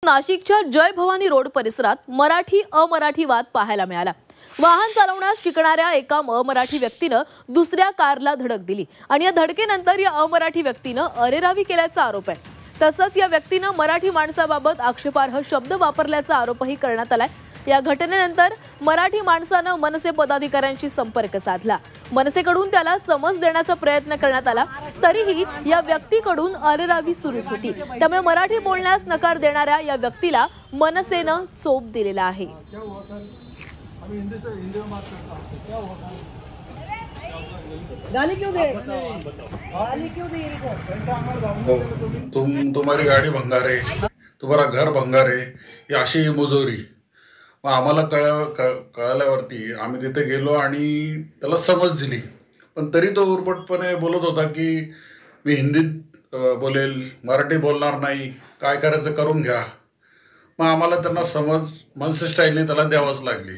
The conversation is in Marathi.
नाशिकच्या जय भवानी रोड परिसरात मराठी अमराठी वाद पाहायला मिळाला। वाहन चालवण्यास शिकणाऱ्या एका अमराठी व्यक्तीने दुसऱ्या कारला धडक दिली आणि या धडकेनंतर या अमराठी व्यक्तीने अरेरावी केल्याचा आरोप आहे। तसंच या व्यक्तीने मराठी माणसाबाबत आक्षेपार्ह शब्द वापरल्याचा आरोपही करण्यात आलाय। या घटनेनंतर मराठी माणसाने मनसे पदाधिकाऱ्यांशी संपर्क साधला। मनसेकडून त्याला समज देण्याचा प्रयत्न करण्यात आला, तरीही या व्यक्तीकडून अरेरावी सुरूच होती। त्यामुळे मराठी बोलण्यास नकार देणाऱ्या या व्यक्तीला मनसेने चोप दिलेला आहे। तुम्हारी गाड़ी भंगार है, तुम्हारा घर भंगार है, ही अशी मुजोरी। मग आम्हाला कळल्यावरती आम्ही तिथे गेलो आणि त्याला समज दिली, पण तरी तो उर्मटपणे बोलत होता की मी हिंदीत बोलेल, मराठी बोलणार नाही, काय करायचं करून घ्या। मग आम्हाला त्यांना समज मनसे स्टाईलने त्याला द्यावंच लागली।